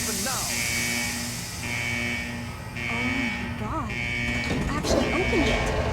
open now. Oh my god. You actually opened it.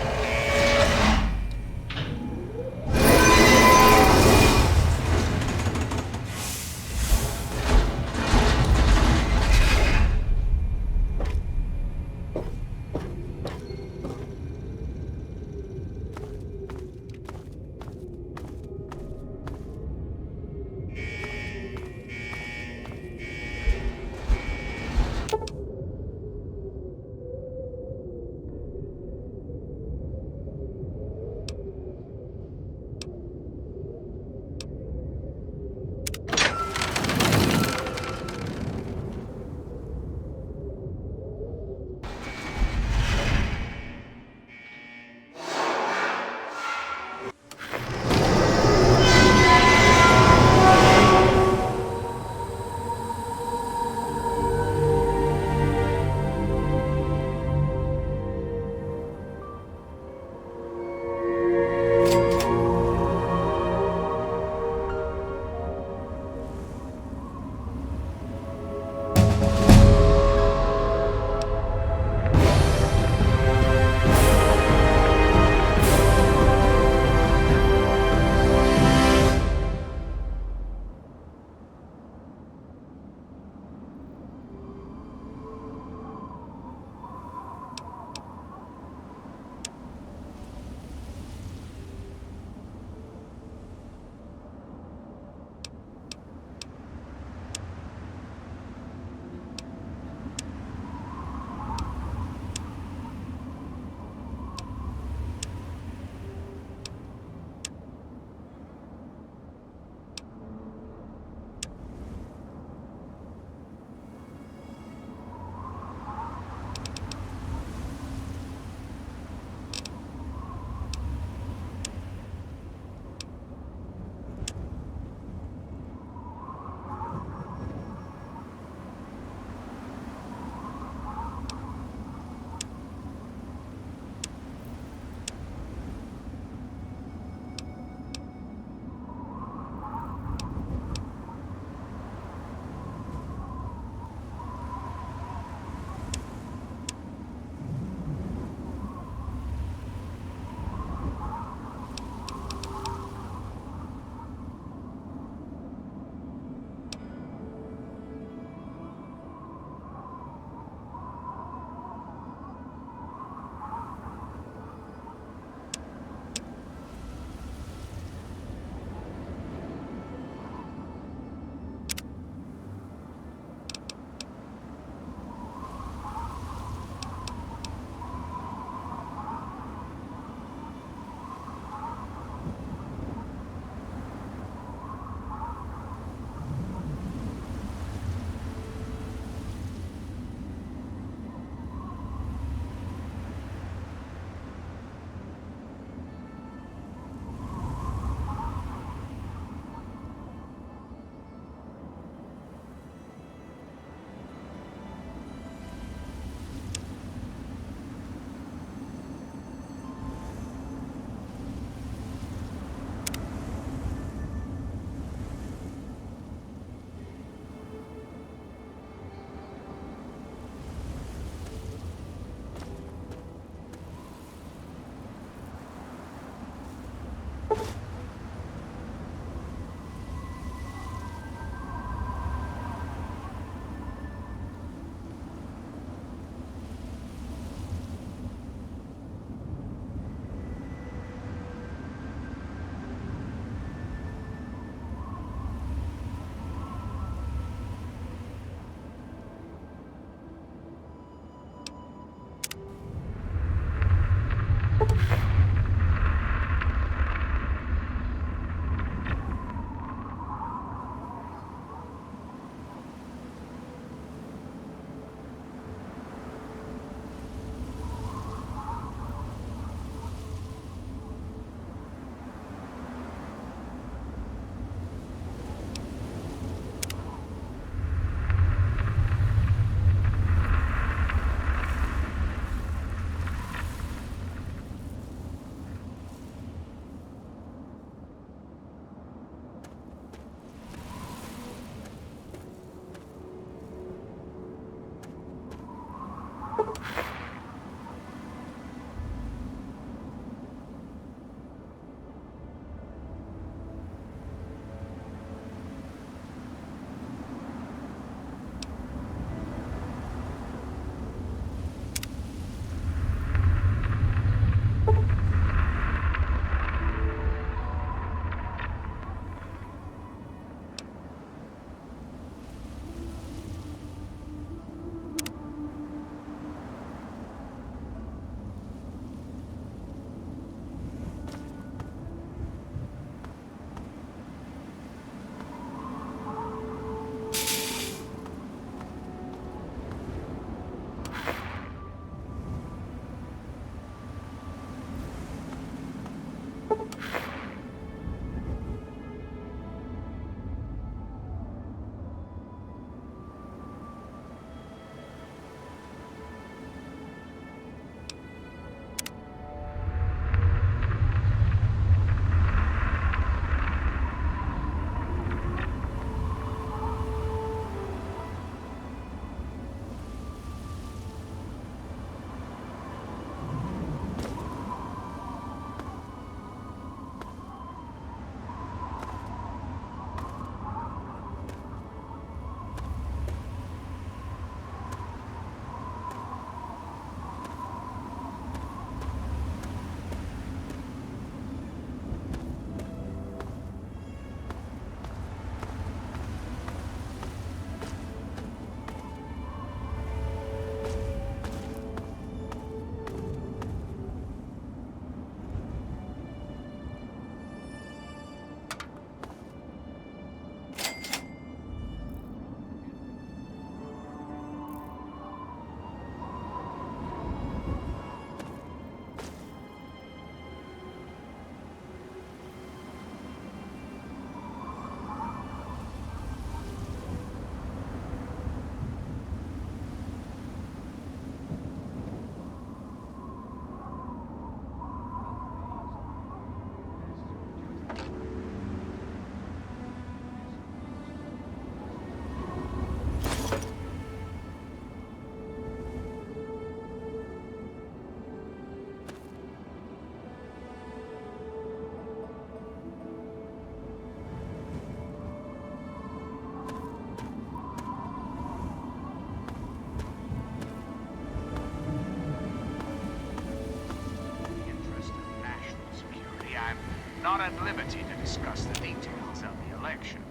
not at liberty to discuss the details of the election.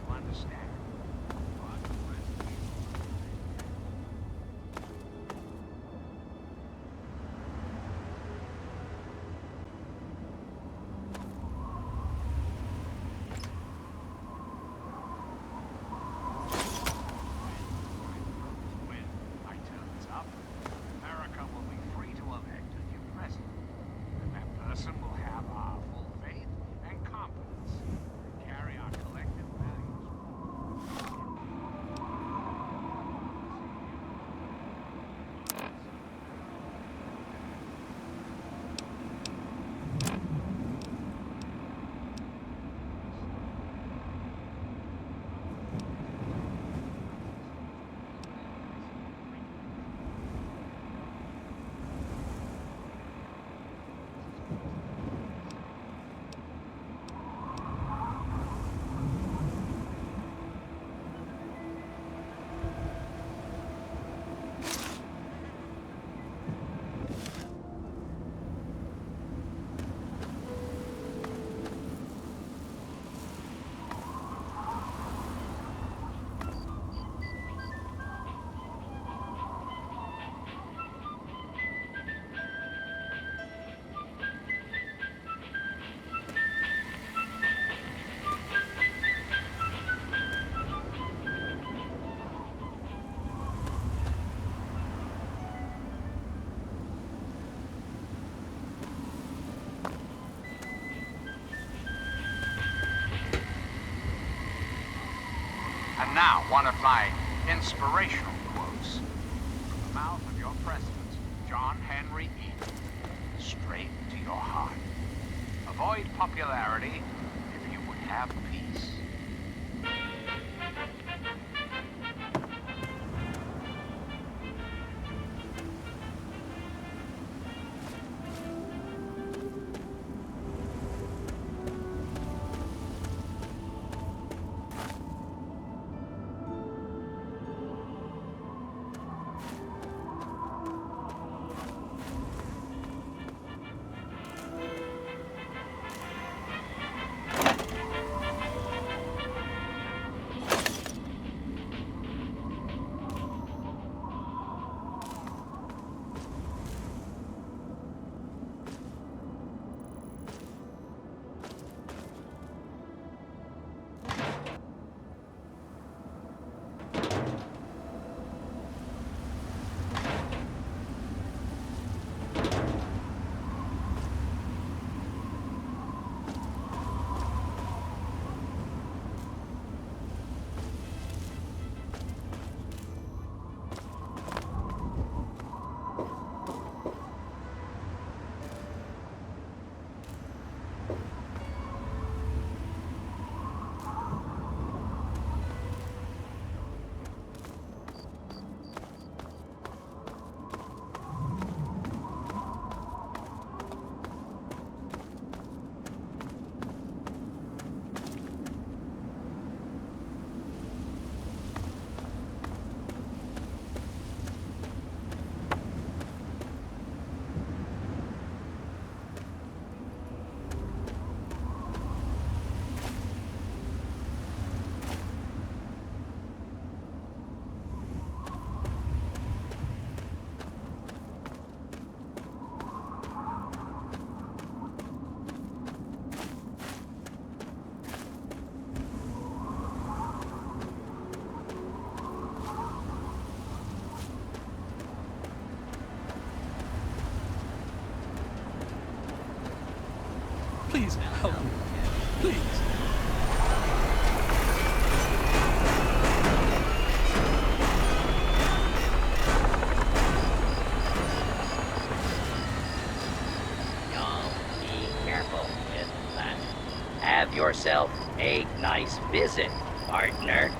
You understand? And now, one of my inspirational quotes from the mouth of your president, John Henry Eden, straight to your heart. Avoid popularity if you would have peace. Please help me. Please. Y'all be careful with that. Have yourself a nice visit, partner.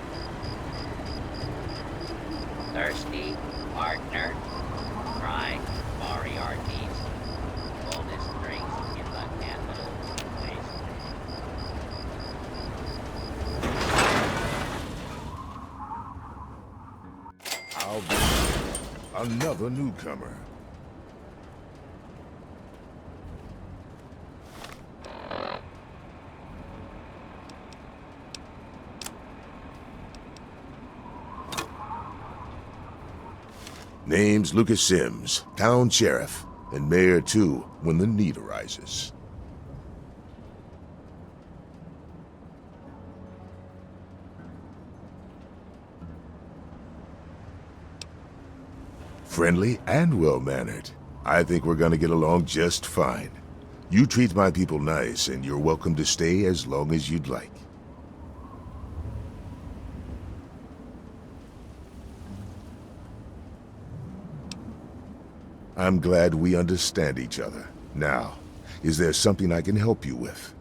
Thirsty, partner. Try Moriarty's coldest drinks in the capital wasteland. I'll be another newcomer. Name's Lucas Sims, town sheriff, and mayor too, when the need arises. Friendly and well-mannered. I think we're gonna get along just fine. You treat my people nice, and you're welcome to stay as long as you'd like. I'm glad we understand each other. Now, is there something I can help you with?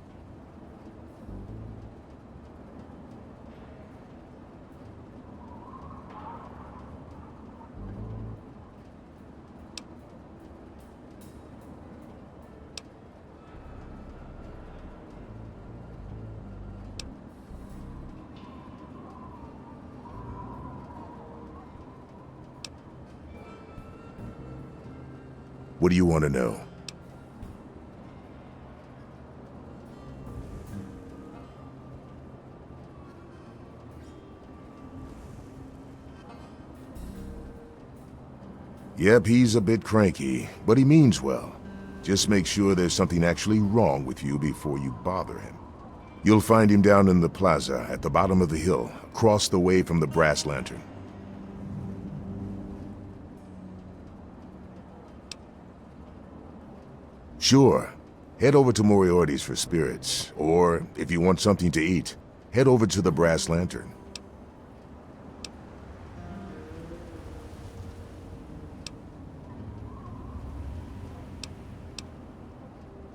What do you want to know? Yep, he's a bit cranky, but he means well. Just make sure there's something actually wrong with you before you bother him. You'll find him down in the plaza at the bottom of the hill, across the way from the brass lantern. Sure. Head over to Moriarty's for spirits, or if you want something to eat, head over to the brass lantern.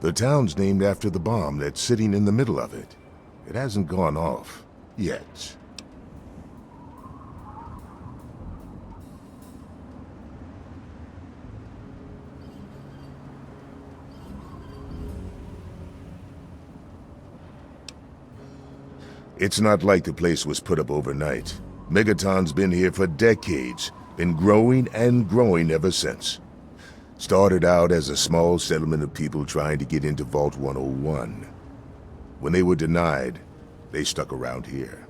The town's named after the bomb that's sitting in the middle of it. It hasn't gone off yet. It's not like the place was put up overnight. Megaton's been here for decades, been growing and growing ever since. Started out as a small settlement of people trying to get into Vault 101. When they were denied, they stuck around here.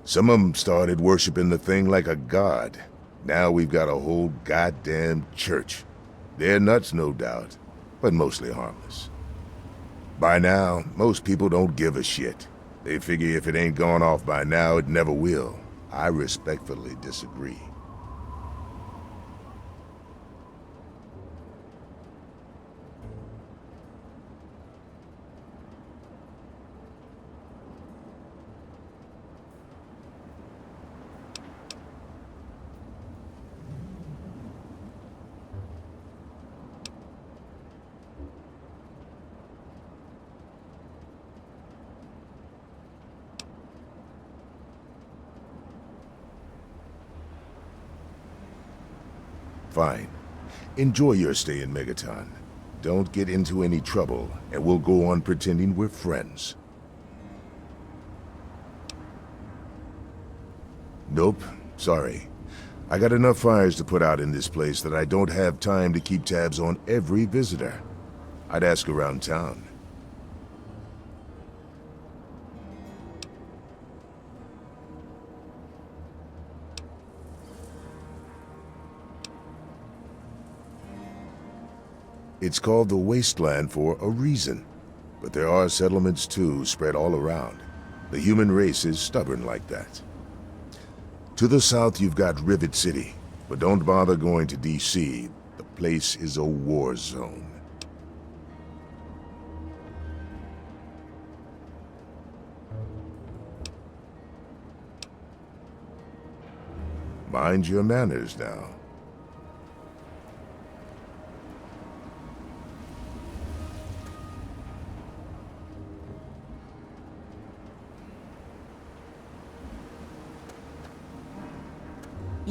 Some of them started worshiping the thing like a god. Now we've got a whole goddamn church. They're nuts, no doubt, but mostly harmless. By now, most people don't give a shit. They figure if it ain't gone off by now, it never will. I respectfully disagree. Fine. Enjoy your stay in Megaton. Don't get into any trouble, and we'll go on pretending we're friends. Nope, sorry. I got enough fires to put out in this place that I don't have time to keep tabs on every visitor. I'd ask around town. It's called the Wasteland for a reason. But there are settlements too, spread all around. The human race is stubborn like that. To the south you've got Rivet City, but don't bother going to DC. The place is a war zone. Mind your manners now.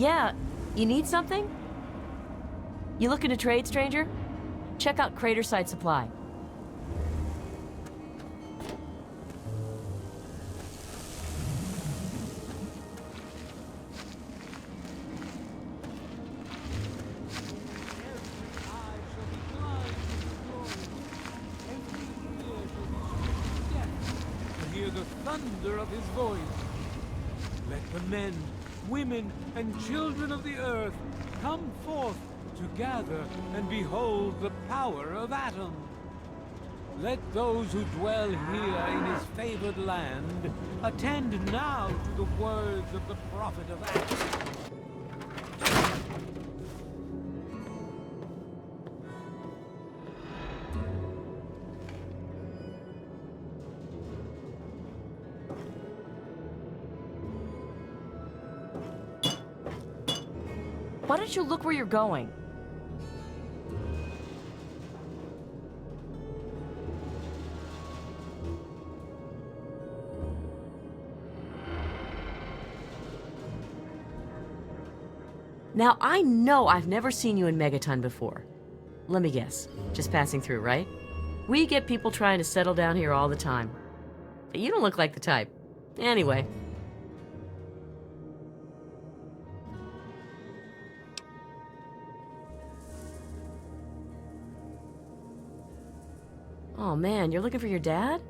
Yeah, you need something? You looking to trade, stranger? Check out Craterside Supply. To hear the thunder of his voice. Let the men women, and children of the earth, come forth to gather and behold the power of Atom. Let those who dwell here in his favored land attend now to the words of the prophet of Atom. Why don't you look where you're going? Now, I know I've never seen you in Megaton before. Let me guess. Just passing through, right? We get people trying to settle down here all the time. But you don't look like the type. Anyway. Oh man, you're looking for your dad?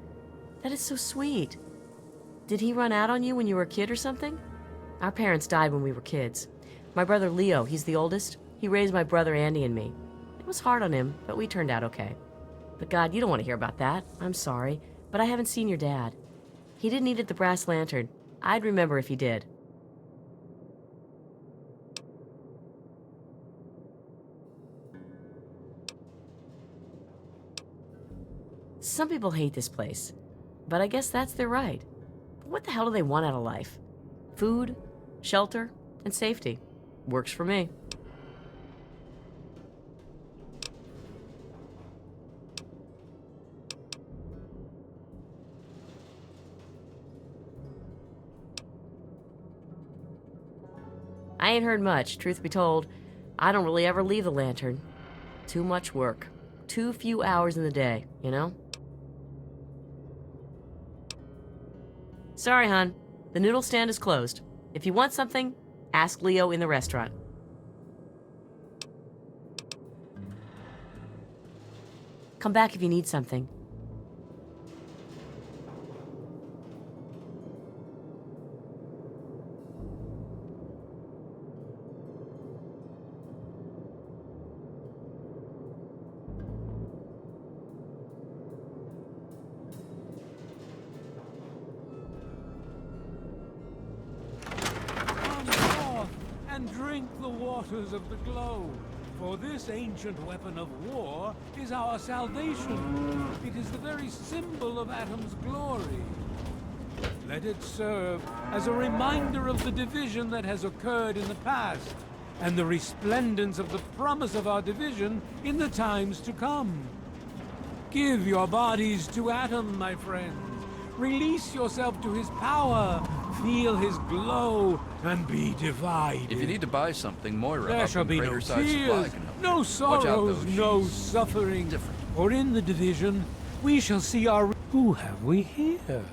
That is so sweet. Did he run out on you when you were a kid or something? Our parents died when we were kids. My brother Leo, he's the oldest. He raised my brother Andy and me. It was hard on him, but we turned out okay. But God, you don't want to hear about that. I'm sorry, but I haven't seen your dad. He didn't eat at the Brass Lantern. I'd remember if he did. Some people hate this place, but I guess that's their right. But what the hell do they want out of life? Food, shelter, and safety. Works for me. I ain't heard much, truth be told. I don't really ever leave the Lantern. Too much work. Too few hours in the day, you know? Sorry, hon. The noodle stand is closed. If you want something, ask Leo in the restaurant. Come back if you need something. And drink the waters of the glow, for this ancient weapon of war is our salvation. It is the very symbol of Atom's glory. Let it serve as a reminder of the division that has occurred in the past, and the resplendence of the promise of our division in the times to come. Give your bodies to Atom, my friends. Release yourself to his power. Feel his glow and be divided. If you need to buy something, Moira There up shall in be no Crater Side Supply tears, can help. no Watch out, sorrows, though. no She's suffering. different. For in the division, we shall see our... Who have we here?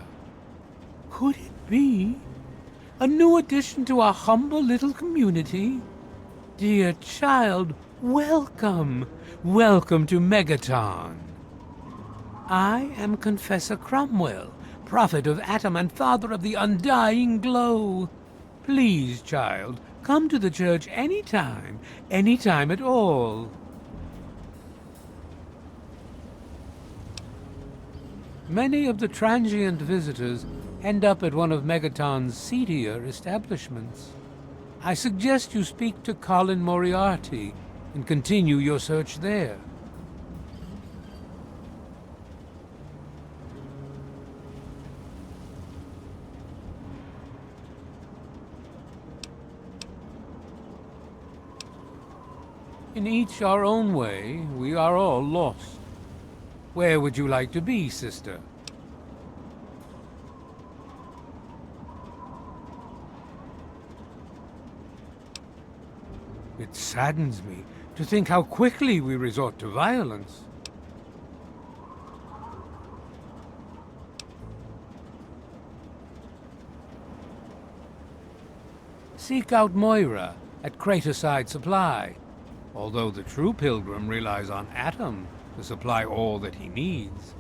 Could it be a new addition to our humble little community? Dear child, welcome. Welcome to Megaton. I am Confessor Cromwell, prophet of Atom and father of the undying glow. Please, child, come to the church anytime at all. Many of the transient visitors end up at one of Megaton's seedier establishments. I suggest you speak to Colin Moriarty and continue your search there. In each our own way, we are all lost. Where would you like to be, sister? It saddens me to think how quickly we resort to violence. Seek out Moira at Crater Side Supply. Although the true pilgrim relies on Atom to supply all that he needs.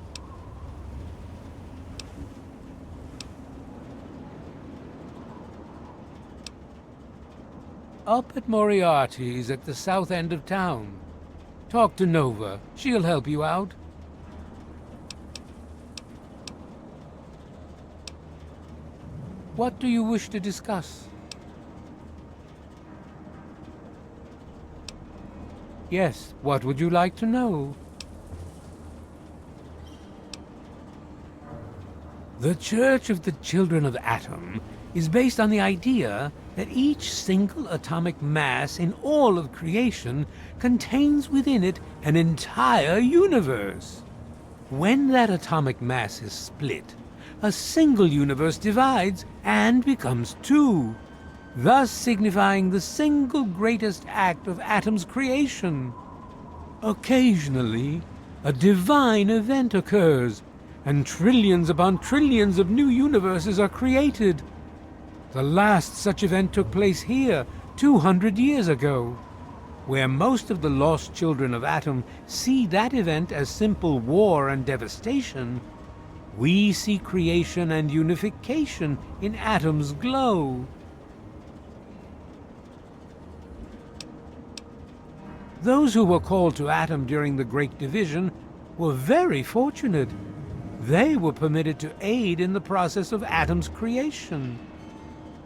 up at Moriarty's at the south end of town. Talk to Nova. She'll help you out. What do you wish to discuss? Yes, what would you like to know? The Church of the Children of Atom is based on the idea that each single atomic mass in all of creation contains within it an entire universe. When that atomic mass is split, a single universe divides and becomes two, thus signifying the single greatest act of Atom's creation. Occasionally, a divine event occurs, and trillions upon trillions of new universes are created. The last such event took place here 200 years ago. Where most of the lost children of Atom see that event as simple war and devastation, we see creation and unification in Atom's glow. Those who were called to Atom during the Great Division were very fortunate. They were permitted to aid in the process of Atom's creation.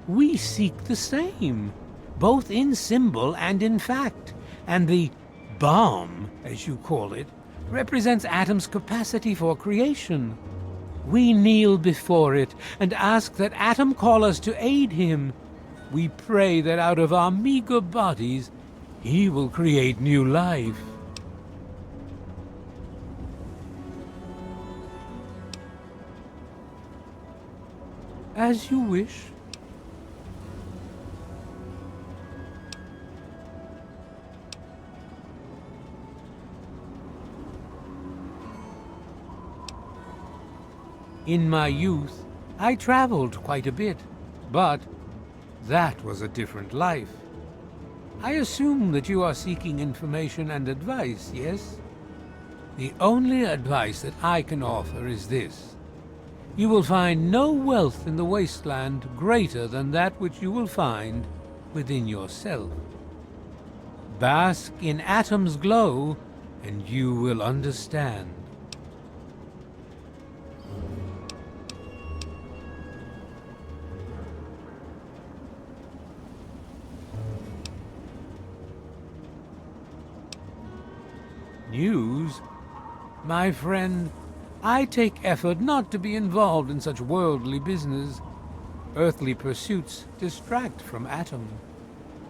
We seek the same, both in symbol and in fact, and the bomb, as you call it, represents Atom's capacity for creation. We kneel before it and ask that Atom call us to aid him. We pray that out of our meager bodies, he will create new life. As you wish. In my youth, I traveled quite a bit, but that was a different life. I assume that you are seeking information and advice, yes? The only advice that I can offer is this. You will find no wealth in the wasteland greater than that which you will find within yourself. Bask in Atom's glow, and you will understand. News? My friend, I take effort not to be involved in such worldly business. Earthly pursuits distract from Atom.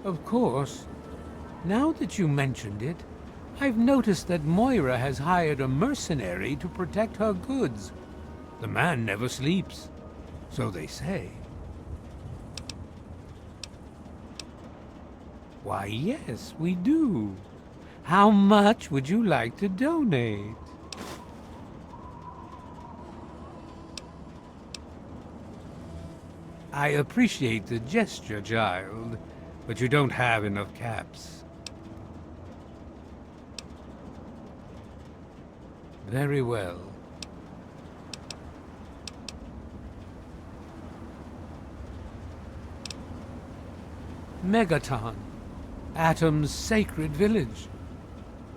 Of course, now that you mentioned it, I've noticed that Moira has hired a mercenary to protect her goods. The man never sleeps, so they say. Why, yes, we do. How much would you like to donate? I appreciate the gesture, child, but you don't have enough caps. Very well. Megaton, Atom's sacred village.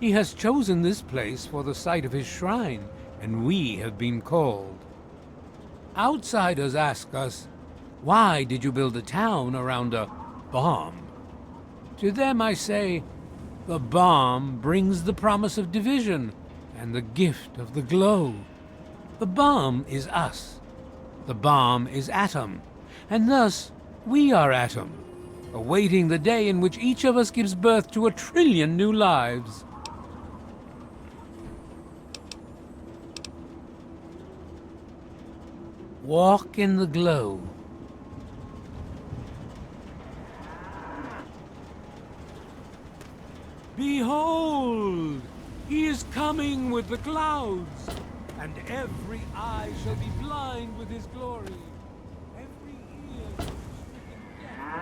He has chosen this place for the site of his shrine, and we have been called. Outsiders ask us, why did you build a town around a bomb? To them I say, the bomb brings the promise of division and the gift of the glow. The bomb is us. The bomb is Atom, and thus we are Atom, awaiting the day in which each of us gives birth to 1 trillion new lives. Walk in the glow. Behold! He is coming with the clouds, and every eye shall be blind with his glory. Every ear shall be stricken deaf.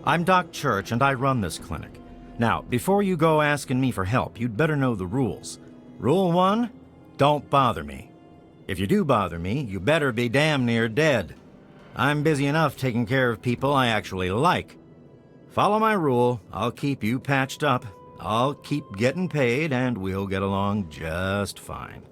I'm Doc Church, and I run this clinic. Now, before you go asking me for help, you'd better know the rules. Rule 1, don't bother me. If you do bother me, you better be damn near dead. I'm busy enough taking care of people I actually like. Follow my rule, I'll keep you patched up, I'll keep getting paid, and we'll get along just fine.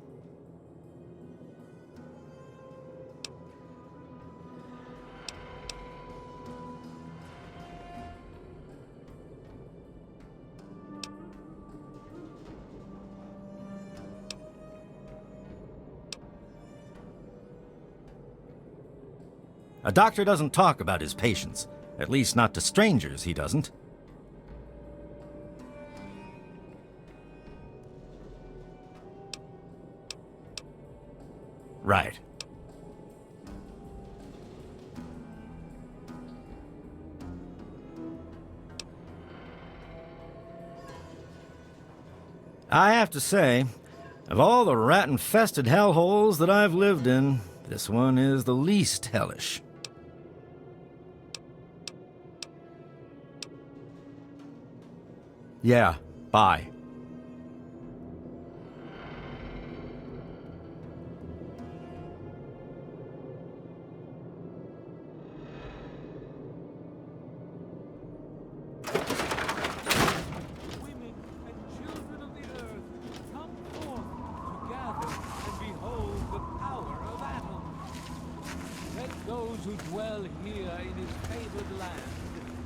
A doctor doesn't talk about his patients. At least not to strangers, he doesn't. Right. I have to say, of all the rat-infested hellholes that I've lived in, this one is the least hellish. Yeah, bye. Women and children of the earth, come forth to gather and behold the power of atoms. Let those who dwell here in his favored land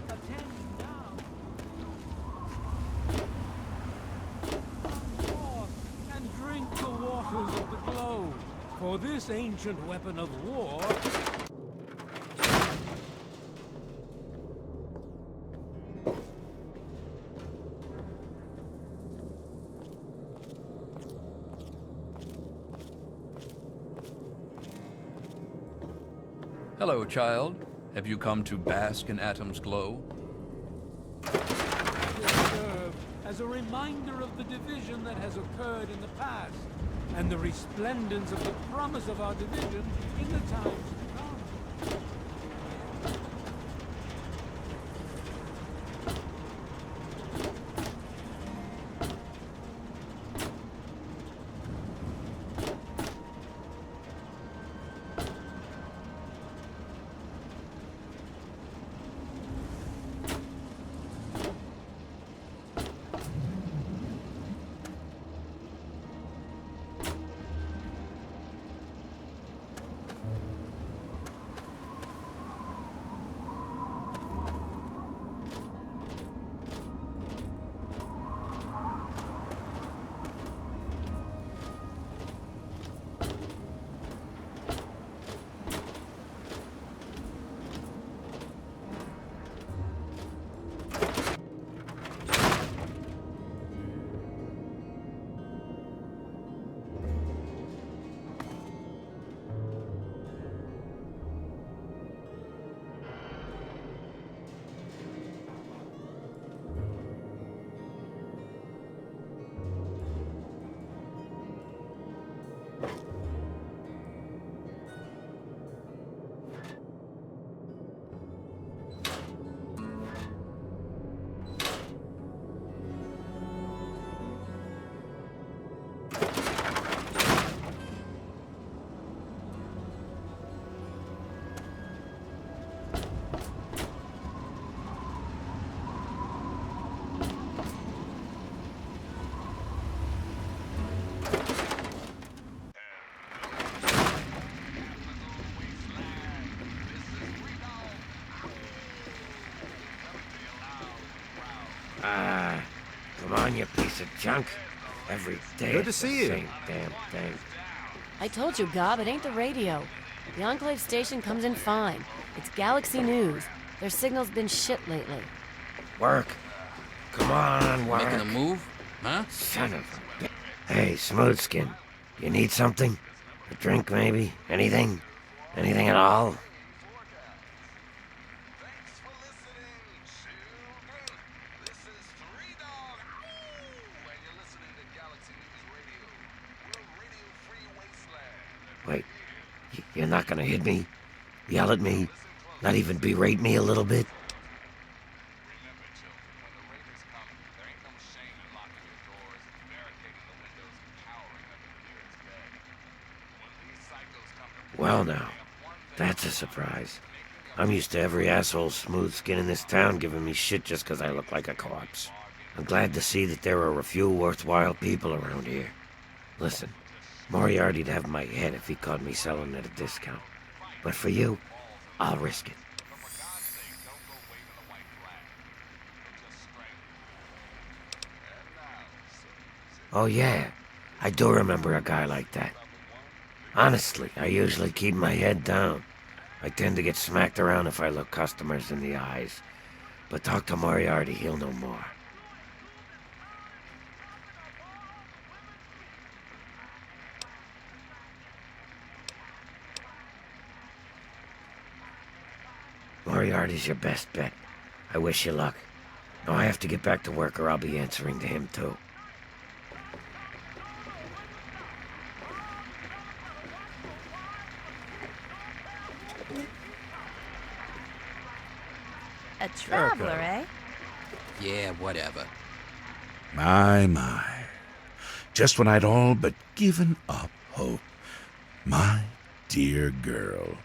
attend now. Come forth and drink the waters of the globe, for this ancient weapon of war. Hello, child. Have you come to bask in Atom's glow? Serve as a reminder of the division that has occurred in the past, and the resplendence of the promise of our division in the times to come. Come on, you piece of junk. Every day Good to it's see the you. same damn thing. I told you, Gob, it ain't the radio. The Enclave station comes in fine. It's Galaxy News. Their signal's been shit lately. Work. Come on, work. Making a move? Huh? Son of a bitch. Hey, Smoothskin. You need something? A drink, maybe? Anything? Anything at all? Thanks for listening, children. This is Three Dog. And you're listening to Galaxy News Radio. We're a radio-free wasteland. Wait, you're not gonna hit me? Yell at me? Not even berate me a little bit? Remember, children, when the raiders come, there ain't no shame in locking your doors, barricading the windows, and Well now, that's a surprise. I'm used to every asshole smooth skin in this town giving me shit just 'cause I look like a corpse. I'm glad to see that there are a few worthwhile people around here. Listen, Moriarty'd have my head if he caught me selling at a discount. But for you, I'll risk it. Oh yeah, I do remember a guy like that. Honestly, I usually keep my head down. I tend to get smacked around if I look customers in the eyes. But talk to Moriarty, he'll know more. Moriarty's your best bet. I wish you luck. Now I have to get back to work or I'll be answering to him too. A traveler, eh? Yeah, whatever. My. Just when I'd all but given up hope. My dear girl,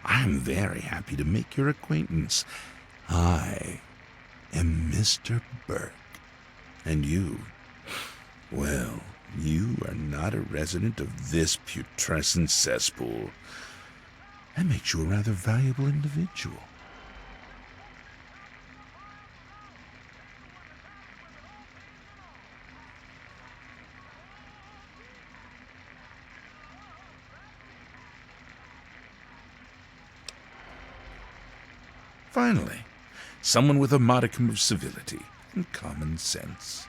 I'm very happy to make your acquaintance. I am Mr. Burke. And you, well, you are not a resident of this putrescent cesspool. That makes you a rather valuable individual. Finally, someone with a modicum of civility and common sense.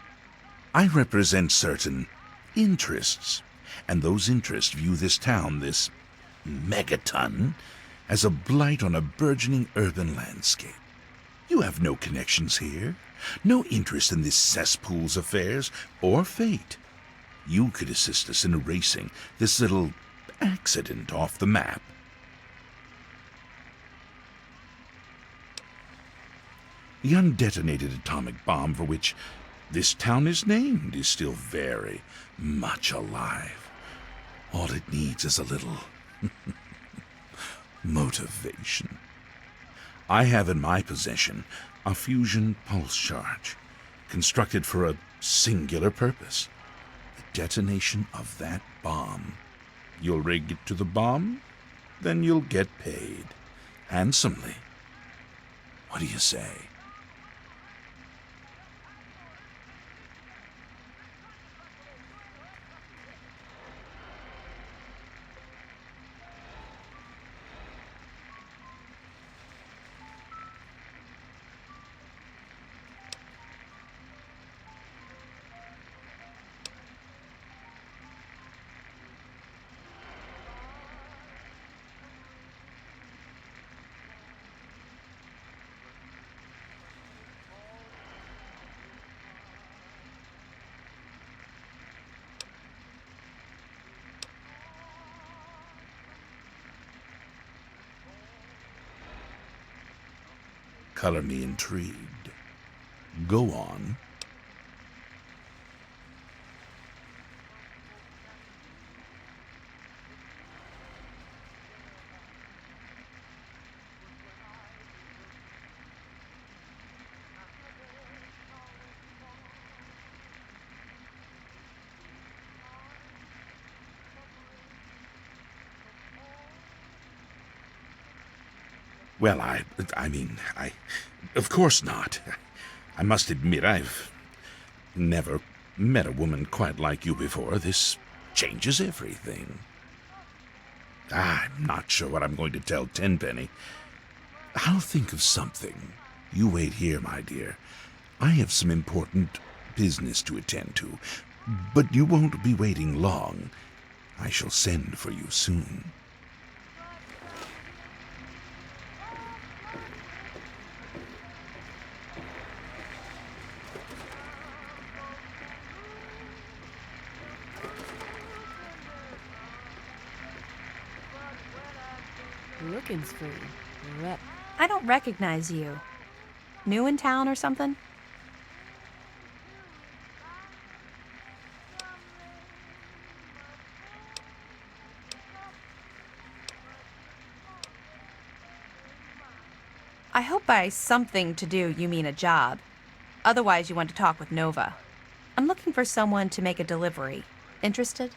I represent certain interests, and those interests view this town, this megaton, as a blight on a burgeoning urban landscape. You have no connections here, no interest in this cesspool's affairs or fate. You could assist us in erasing this little accident off the map. The undetonated atomic bomb for which this town is named is still very much alive. All it needs is a little motivation. I have in my possession a fusion pulse charge, constructed for a singular purpose: the detonation of that bomb. You'll rig it to the bomb, then you'll get paid handsomely. What do you say? Color me intrigued. Go on. Well, of course not. I must admit I've never met a woman quite like you before. This changes everything. I'm not sure what I'm going to tell Tenpenny. I'll think of something. You wait here, my dear. I have some important business to attend to, but you won't be waiting long. I shall send for you soon. Looking's free. Rep. I don't recognize you. New in town or something? I hope by something to do you mean a job. Otherwise, you want to talk with Nova. I'm looking for someone to make a delivery. Interested?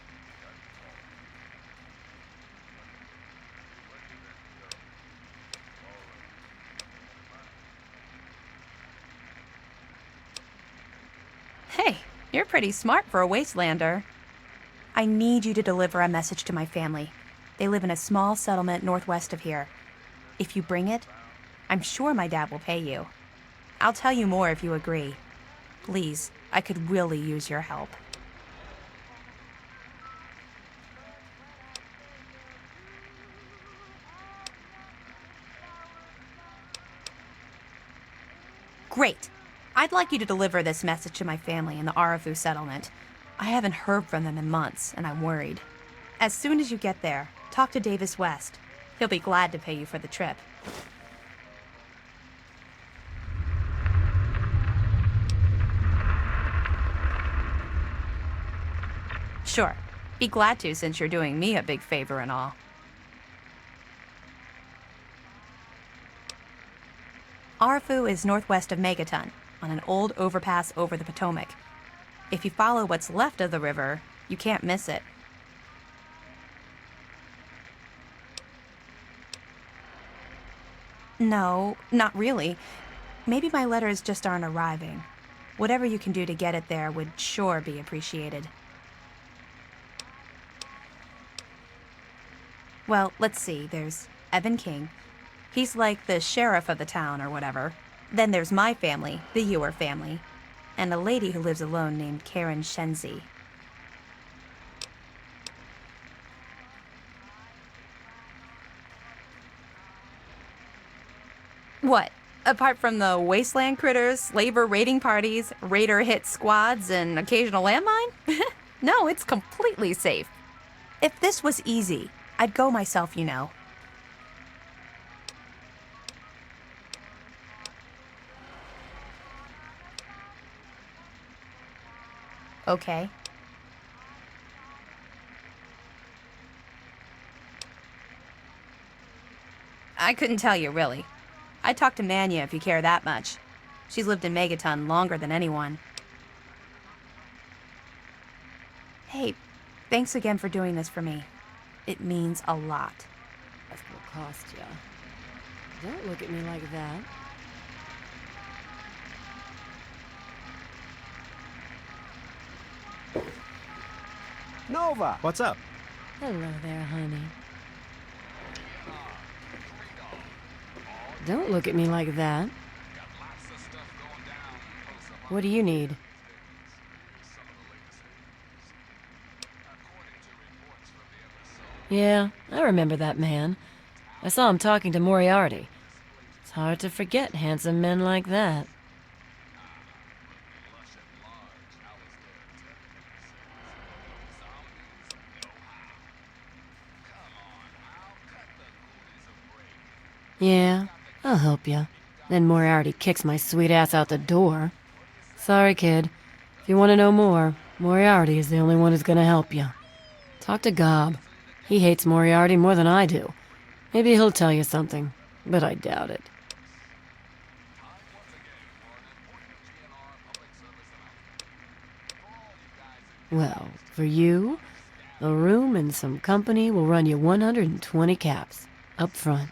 Hey, you're pretty smart for a wastelander. I need you to deliver a message to my family. They live in a small settlement northwest of here. If you bring it, I'm sure my dad will pay you. I'll tell you more if you agree. Please, I could really use your help. Great. I'd like you to deliver this message to my family in the Arafu settlement. I haven't heard from them in months, and I'm worried. As soon as you get there, talk to Davis West. He'll be glad to pay you for the trip. Sure. Be glad to, since you're doing me a big favor and all. Arafu is northwest of Megaton, on an old overpass over the Potomac. If you follow what's left of the river, you can't miss it. No, not really. Maybe my letters just aren't arriving. Whatever you can do to get it there would sure be appreciated. Well, let's see. There's Evan King. He's like the sheriff of the town or whatever. Then there's my family, the Ewer family, and a lady who lives alone named Karen Shenzi. What? Apart from the wasteland critters, slaver raiding parties, raider hit squads, and occasional landmine? No, it's completely safe. If this was easy, I'd go myself, you know. Okay. I couldn't tell you, really. I'd talk to Manya if you care that much. She's lived in Megaton longer than anyone. Hey, thanks again for doing this for me. It means a lot. That's will cost ya. Don't look at me like that. Nova! What's up? Hello there, honey. Don't look at me like that. What do you need? Yeah, I remember that man. I saw him talking to Moriarty. It's hard to forget handsome men like that. Yeah, I'll help you. Then Moriarty kicks my sweet ass out the door. Sorry, kid. If you want to know more, Moriarty is the only one who's gonna help you. Talk to Gob. He hates Moriarty more than I do. Maybe he'll tell you something, but I doubt it. Well, for you, a room and some company will run you 120 caps, up front.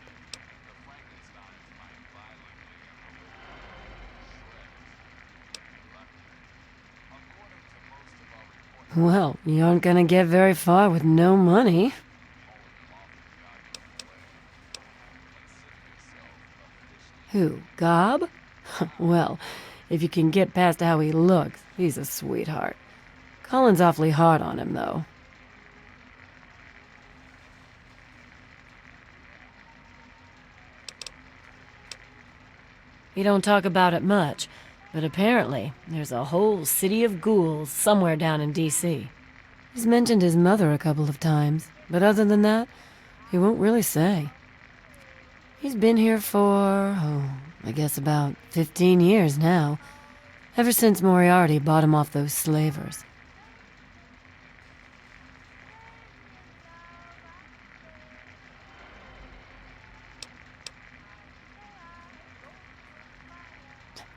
Well, you aren't gonna get very far with no money. Who, Gob? Well, if you can get past how he looks, he's a sweetheart. Colin's awfully hard on him, though. He don't talk about it much, but apparently there's a whole city of ghouls somewhere down in D.C. He's mentioned his mother a couple of times, but other than that, he won't really say. He's been here for, I guess about 15 years now, ever since Moriarty bought him off those slavers.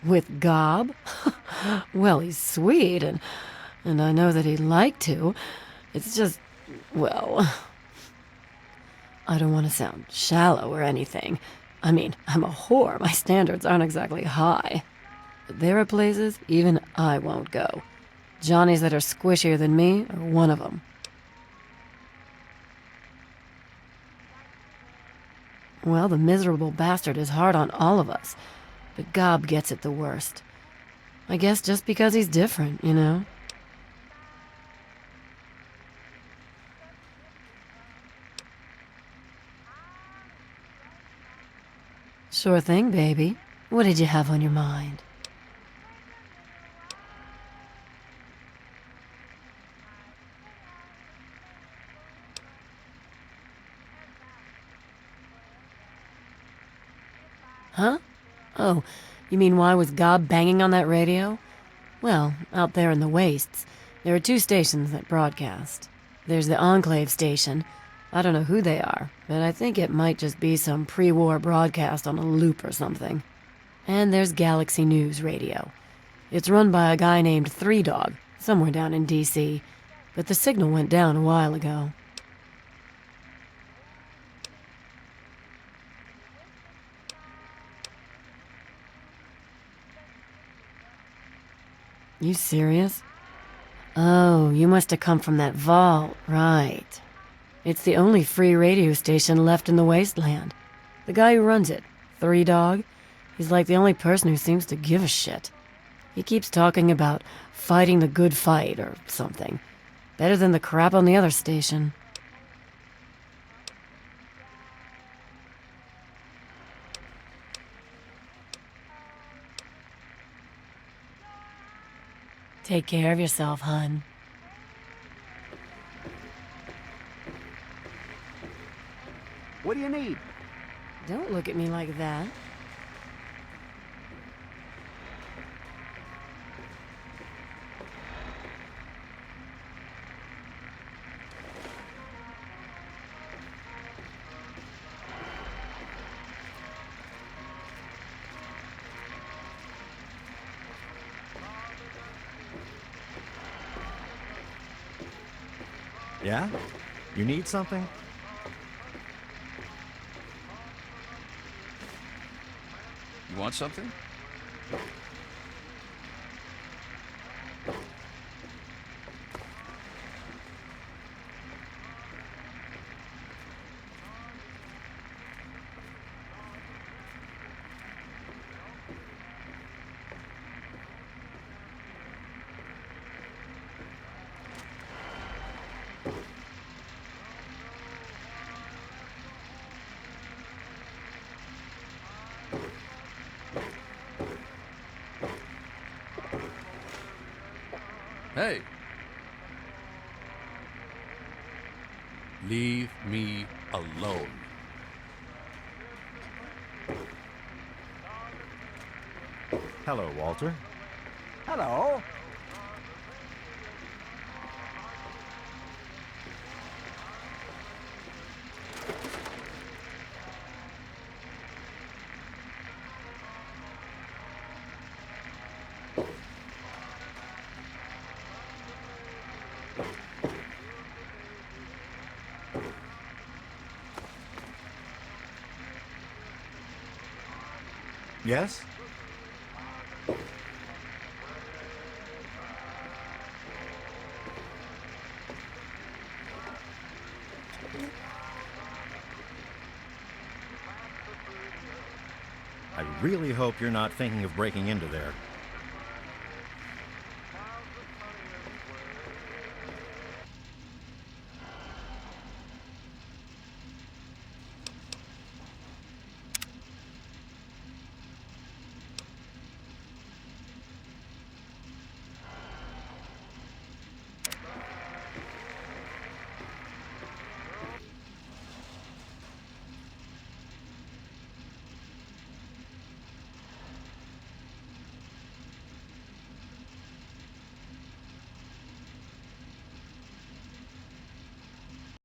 With Gob? Well, he's sweet, and I know that he'd like to. It's just, well, I don't want to sound shallow or anything. I mean, I'm a whore. My standards aren't exactly high. But there are places even I won't go. Johnnies that are squishier than me are one of them. Well, the miserable bastard is hard on all of us, but Gob gets it the worst. I guess just because he's different, you know? Sure thing, baby. What did you have on your mind? Huh? Oh, you mean why was Gob banging on that radio? Well, out there in the wastes, there are 2 stations that broadcast. There's the Enclave station. I don't know who they are, but I think it might just be some pre-war broadcast on a loop or something. And there's Galaxy News Radio. It's run by a guy named Three Dog, somewhere down in D.C., but the signal went down a while ago. You serious? Oh, you must have come from that vault, right. It's the only free radio station left in the wasteland. The guy who runs it, Three Dog, he's like the only person who seems to give a shit. He keeps talking about fighting the good fight or something. Better than the crap on the other station. Take care of yourself, hun. What do you need? Don't look at me like that. Yeah? You need something? You want something? Hey. Leave me alone. Hello, Walter. Hello. Yes? I really hope you're not thinking of breaking into there.